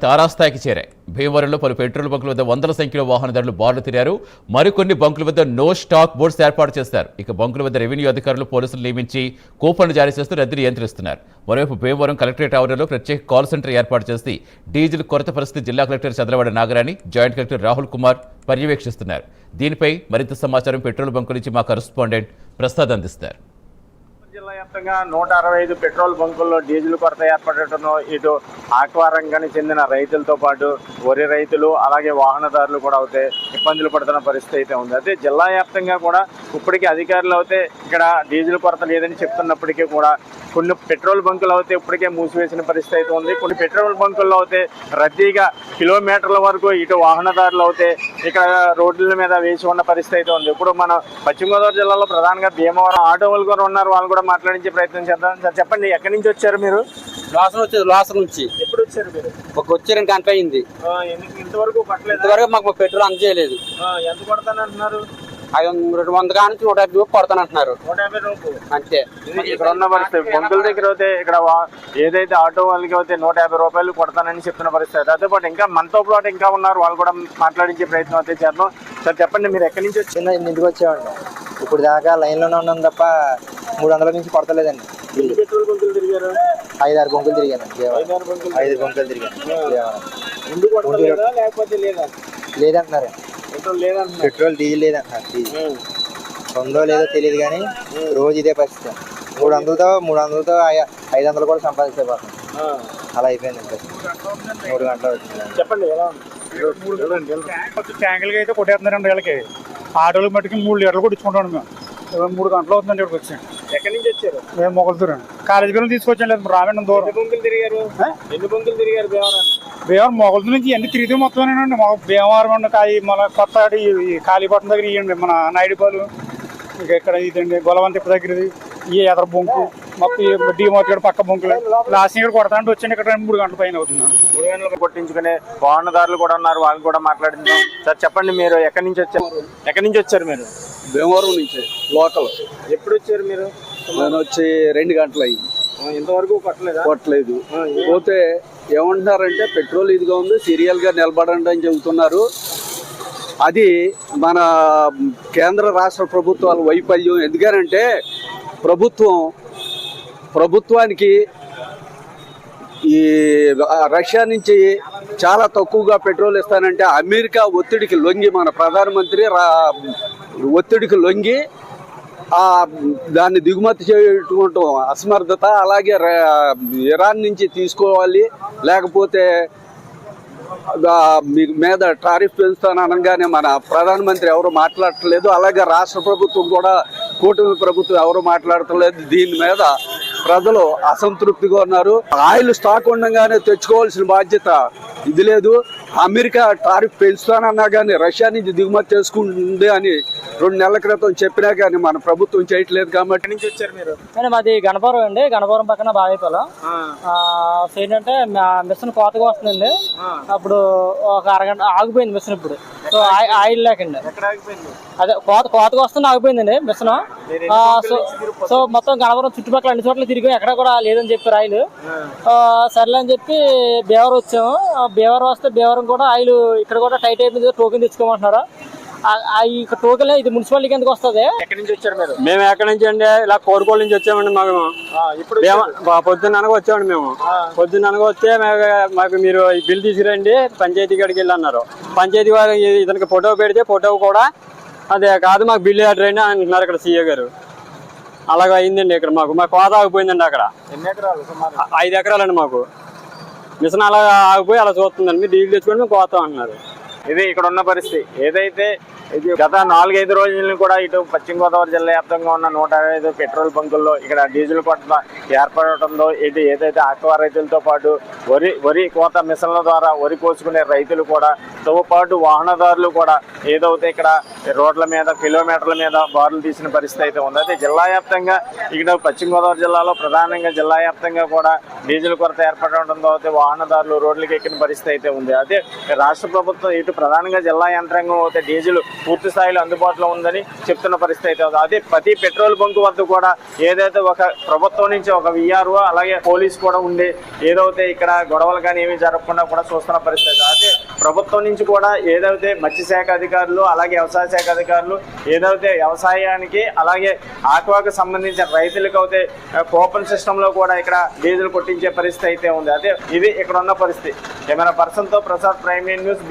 తారాస్థాయికి చేరాయి. భీమవరంలో పలు పెట్రోల్ బంకుల వద్ద వందల సంఖ్యలో వాహనదారులు బారులు తిరిగారు. మరికొన్ని బంకుల వద్ద నో స్టాక్ బోర్డ్స్ ఏర్పాటు చేస్తారు. ఇక బంకుల వద్ద రెవెన్యూ అధికారులు పోలీసులు నియమించి కూపన్లు జారీ చేస్తూ రద్దీని నియంత్రిస్తున్నారు. మరోవైపు భీమవరం కలెక్టరేట్ ఆవరణలో ప్రత్యేక కాల్ సెంటర్ ఏర్పాటు చేసి డీజిల్ కొరత పరిస్థితి జిల్లా collector Chandravada Nagarani, joint collector Rahul Kumar పర్యవేక్షిస్తున్నారు. దీనిపై మరింత సమాచారం పెట్రోల్ బంకు నుంచి మా కరెస్పాండెంట్ ప్రసాద్ అందిస్తారు. జిల్లా వ్యాప్తంగా 165 పెట్రోల్ బంకుల్లో డీజిల్ కొరత ఏర్పడటంలో ఇటు ఆక్వా రంగానికి చెందిన రైతులతో పాటు వరి రైతులు అలాగే వాహనదారులు కూడా అయితే ఇబ్బందులు పడుతున్న పరిస్థితి అయితే ఉంది. అయితే జిల్లా వ్యాప్తంగా కూడా ఇప్పటికీ అధికారులు అయితే ఇక్కడ డీజిల్ కొరత లేదని చెప్తున్నప్పటికీ కూడా కొన్ని పెట్రోల్ బంకులు అయితే ఇప్పటికే మూసివేసిన పరిస్థితి అయితే ఉంది. కొన్ని పెట్రోల్ బంకుల్లో అయితే రద్దీగా కిలోమీటర్ల వరకు ఇటు వాహనదారులు అయితే ఇక్కడ రోడ్ల మీద వేసి ఉన్న పరిస్థితి అయితే ఉంది. ఇప్పుడు మన పశ్చిమ గోదావరి జిల్లాలో ప్రధానంగా భీమవరం ఆటో వాళ్ళు కూడా ఉన్నారు. వాళ్ళు కూడా మాట్లాడించే ప్రయత్నం చేద్దాం. సార్ చెప్పండి, ఎక్కడి నుంచి వచ్చారు మీరు? లాసర్ నుంచి. ఎప్పుడు వచ్చారు మీరు? వచ్చారని గంట అయింది. ఇంతవరకు పట్టలేదు? ఇంతవరకు మాకు పెట్రోల్ అందజేయలేదు. ఎంత కొడతానంటున్నారు? 200 కాడ నుంచి 150 రూపాయలు కొడతానంటున్నారు. 150 రూపాయలు అంతే. ఇక్కడ ఉన్న పరిస్థితి బంకుల దగ్గర అయితే ఇక్కడ ఏదైతే ఆటో వాళ్ళకి అయితే 150 రూపాయలు కొడతానని చెప్తున్న పరిస్థితి. అదే పాటు ఇంకా మనతో పాటు ఇంకా ఉన్నారు, వాళ్ళు కూడా మాట్లాడించే ప్రయత్నం అయితే చేద్దాం. సార్ చెప్పండి, మీరు ఎక్కడి నుంచి వచ్చి? ఇంటికి వచ్చామండి. ఇప్పుడు దాకా లైన్లోనే ఉన్నాను తప్ప 300 నుంచి కొడతలేదండి. పెట్రోల్ బంకులు తిరిగారు? 5-6 బంకులు తిరిగాను. 5 బంకులు తిరిగాను. ఎందుకు కొడతలేదా లేకపోతే లేదా? లేదంటున్నారు. పెట్రోల్ డీజిల్ లేదంటున్నారు. డీజిల్ ఉందో లేదో తెలియదు కానీ రోజు ఇదే పరిస్థితి. 300తో 500 కూడా సంపాదించబోతుంది. అలా అయిపోయింది. 3 గంటలు వచ్చింది. చెప్పండి, ఎలా ట్యాంకులకి అయితే కొట్టేస్తున్నారండి. వీళ్ళకి ఆటోలు మట్టుకి 3 లీటర్లు కొట్టించుకుంటాను మేము. 3 గంటలు అవుతుందండి ఇక్కడికి వచ్చాను. ఎక్కడి నుంచి వచ్చారు? మేము మొగలుతూరండి. కాలేజీ పిల్లలు తీసుకొచ్చాను. లేదు రావండి దూరం. ఎన్ని బంకులు తిరిగారు? భీమవరం మొగలుతూ నుంచి అన్ని తిరిగితే మొత్తం భీమవరం అండి. మన కొత్త కాళీపట్నం దగ్గర ఇవ్వండి, మన నాయుడుపాలు, ఇంకా ఇక్కడ ఇదండి గొలవంతిప్ప దగ్గరది, ఈ ఎదర బొంకు మొత్తం డీమోట్ పక్క బొంకులు లాస్ట్ ఇక్కడ కొడతాంటే వచ్చాను. ఇక్కడ 3 గంటల పైన అవుతున్నాను. 3 గంటలు కొట్టించుకునే వాహనదారులు కూడా ఉన్నారు, వాళ్ళు కూడా మాట్లాడించాం. సార్ చెప్పండి, మీరు ఎక్కడి నుంచి వచ్చారు? ఎక్కడి నుంచి వచ్చారు మీరు? భీమవరం నుంచి లోకల్. ఎప్పుడు వచ్చారు మీరు? నేను వచ్చి 2 గంటలు అయ్యింది. ఇంతవరకు కొట్టలేదు. పోతే ఏమంటున్నారంటే పెట్రోల్ ఇదిగా ఉంది, సీరియల్ గా నిలబడండి అని చెబుతున్నారు. అది మన కేంద్ర రాష్ట్ర ప్రభుత్వాల వైఫల్యం. ఎందుకనంటే ప్రభుత్వానికి ఈ రష్యా నుంచి చాలా తక్కువగా పెట్రోల్ ఇస్తానంటే అమెరికా ఒత్తిడికి లొంగి, మన ప్రధానమంత్రి ఒత్తిడికి లొంగి దాన్ని దిగుమతి చేయటం అసమర్థత. అలాగే ఇరాన్ నుంచి తీసుకోవాలి, లేకపోతే మీ మీద టారిఫ్ పెంచుతాను అనగానే మన ప్రధానమంత్రి ఎవరు మాట్లాడట్లేదు. అలాగే రాష్ట్ర ప్రభుత్వం కూడా, కూటమి ప్రభుత్వం ఎవరు మాట్లాడట్లేదు. దీని మీద ప్రజలు అసంతృప్తిగా ఉన్నారు. ఆయిల్ స్టాక్ ఉండగానే తెచ్చుకోవాల్సిన బాధ్యత ఇది లేదు. అమెరికా టారిఫ్ పెంచుతానన్నా కానీ రష్యా నుంచి దిగుమతి చేసుకుంటుంది అని 2 నెలల క్రితం చెప్పినా కానీ మన ప్రభుత్వం చేయట్లేదు. కాబట్టి నుంచి వచ్చారు మీరు? మాది గణపురం అండి. గణపురం పక్కన బాగైపోలం. ఏంటంటే మిషన్ కోతగా వస్తుందండి. అప్పుడు ఒక అరగంట ఆగిపోయింది మిషన్. ఇప్పుడు సో ఆయిల్ లేకండి. అదే కోతగా వస్తుంది, ఆగిపోయిందండి మిషన్. సో మొత్తం గణపురం చుట్టుపక్కల అన్ని చోట్ల తిరిగి ఎక్కడ కూడా లేదని చెప్పారు ఆయిల్. సర్లే అని చెప్పి భీమవరం వచ్చాము. భీమవరం వస్తే భీమవరం కూడా ఆయిల్ ఇక్కడ కూడా టైట్ అయిపోయింది, టోకెన్ తెచ్చుకోమంటున్నారు. ఈ టోకెన్ ఇది మున్సిపాలిటీకి ఎందుకు వస్తుంది? ఎక్కడి నుంచి వచ్చారు మీరు? మేము ఎక్కడి నుంచి అండి, ఇలా కోరుకోళ్ళ నుంచి వచ్చామండి. పొద్దున్న అనగా వచ్చామండి. మేము పొద్దున్న అనగా వస్తే మాకు మీరు ఈ బిల్ తీసుకురండి, పంచాయతీ కాడికి వెళ్ళి అన్నారు. పంచాయతీ వారు ఇతనికి ఫోటో పెడితే ఫోటో కూడా అదే కాదు, మాకు బిల్లు అడ్రండి అంటున్నారు ఇక్కడ సీఏ గారు. అలాగ అయిందండి ఇక్కడ మా కోత ఆగిపోయిందండి. అక్కడ 5 ఎకరాలండి మాకు. మిషన్ అలా ఆగిపోయి అలా చూస్తుందండి. మీరు డీజిల్ తెచ్చుకొని మేము కోతాం అంటున్నారు. ఇది ఇక్కడ ఉన్న పరిస్థితి. ఏదైతే గత 4-5 రోజులను కూడా ఇటు పశ్చిమ గోదావరి జిల్లా వ్యాప్తంగా ఉన్న 165 పెట్రోల్ బంకుల్లో ఇక్కడ డీజిల్ కొరత ఏర్పడటంతో ఇటు ఏదైతే ఆక్వా రైతులతో పాటు వరి కోత మిషన్ల ద్వారా వరి కోసుకునే రైతులు కూడా తో పాటు వాహనదారులు కూడా ఏదైతే ఇక్కడ రోడ్ల మీద కిలోమీటర్ల మీద బారులు తీసిన పరిస్థితి అయితే ఉంది. అయితే జిల్లా వ్యాప్తంగా ఇక్కడ పశ్చిమ గోదావరి జిల్లాలో ప్రధానంగా జిల్లా వ్యాప్తంగా కూడా డీజిల్ కొరత ఏర్పడడంతో అయితే వాహనదారులు రోడ్లకి ఎక్కిన పరిస్థితి అయితే ఉంది. అదే రాష్ట్ర ప్రభుత్వం ఇటు ప్రధానంగా జిల్లా యంత్రాంగం అయితే డీజిల్ పూర్తి స్థాయిలో అందుబాటులో ఉందని చెప్తున్న పరిస్థితి అయితే ఉంది. అదే ప్రతి పెట్రోల్ బంక్ వద్ద కూడా ఏదైతే ఒక ప్రభుత్వం నుంచి ఒక విఆర్ఓ అలాగే పోలీస్ కూడా ఉండి ఏదైతే ఇక్కడ గొడవలు కానీ ఏమీ జరగకుండా కూడా చూస్తున్న పరిస్థితి. అదే ప్రభుత్వం నుంచి కూడా ఏదైతే మత్స్యశాఖ అధికారులు అలాగే వ్యవసాయ శాఖ అధికారులు ఏదైతే వ్యవసాయానికి అలాగే ఆక్వాకు సంబంధించిన రైతులకు అయితే కూపన్ సిస్టమ్ లో కూడా ఇక్కడ డీజిల్ కొట్టించే పరిస్థితి అయితే ఉంది. అదే ఇది ఇక్కడ ఉన్న పరిస్థితి. కెమెరా పర్సన్ తో ప్రసాద్, ప్రైమ్ న్యూస్.